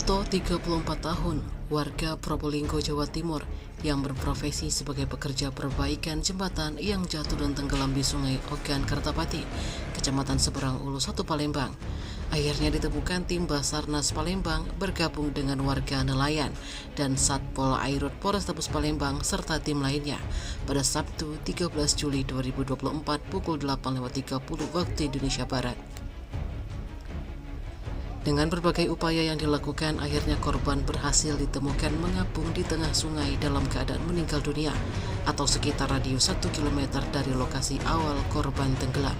Daryanto, 34 tahun, warga Probolinggo, Jawa Timur, yang berprofesi sebagai pekerja perbaikan jembatan yang jatuh dan tenggelam di Sungai Ogan, Kertapati, Kecamatan Seberang Ulu 1, Palembang. Akhirnya ditemukan tim Basarnas Palembang bergabung dengan warga nelayan dan Satpol Airut Polrestabes Palembang serta tim lainnya pada Sabtu 13 Juli 2024 pukul 8.30 waktu Indonesia Barat. Dengan berbagai upaya yang dilakukan, akhirnya korban berhasil ditemukan mengapung di tengah sungai dalam keadaan meninggal dunia atau sekitar radius 1 km dari lokasi awal korban tenggelam.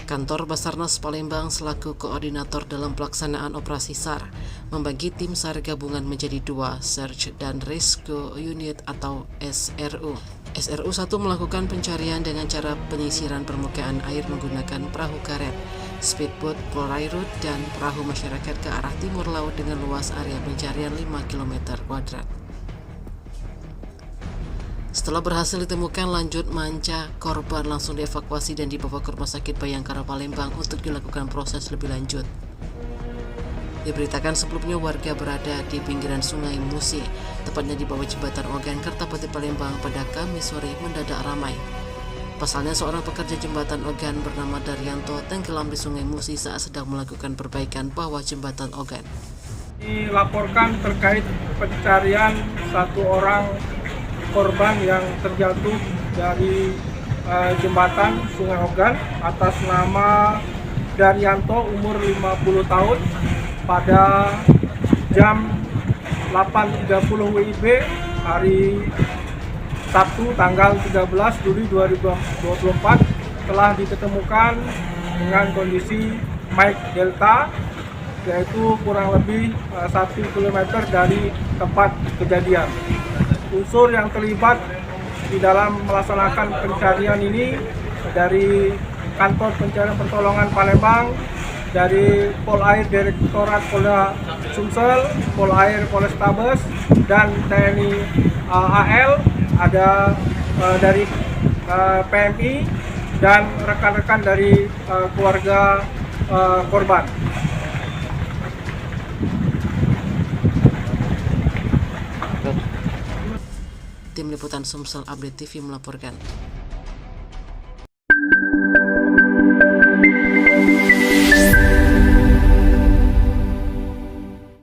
Kantor Basarnas Palembang selaku koordinator dalam pelaksanaan operasi SAR membagi tim SAR gabungan menjadi 2 Search dan Rescue Unit atau SRU. SRU 1 melakukan pencarian dengan cara penyisiran permukaan air menggunakan perahu karet, speedboat, polairut, dan perahu masyarakat ke arah timur laut dengan luas area pencarian 5 km². Setelah berhasil ditemukan, lanjut manca korban langsung dievakuasi dan dibawa ke Rumah Sakit Bayangkara Palembang untuk dilakukan proses lebih lanjut. Diberitakan sebelumnya warga berada di pinggiran Sungai Musi, tepatnya di bawah jembatan Ogan, Kertapati, Palembang pada Kamis sore mendadak ramai. Pasalnya seorang pekerja jembatan Ogan bernama Daryanto tenggelam di Sungai Musi saat sedang melakukan perbaikan bawah jembatan Ogan. Dilaporkan terkait pencarian satu orang korban yang terjatuh dari jembatan Sungai Ogan atas nama Daryanto umur 50 tahun pada jam 8.30 WIB hari Sabtu tanggal 13 Juli 2024 telah diketemukan dengan kondisi Mike Delta, yaitu kurang lebih 1 km dari tempat kejadian. Unsur yang terlibat di dalam melaksanakan pencarian ini dari Kantor Pencarian Pertolongan Palembang, dari Polair Direktorat Polda Sumsel, Polair Polrestabes, dan TNI AL, ada dari PMI dan rekan-rekan dari keluarga korban. Tim Liputan Sumsel Update TV melaporkan.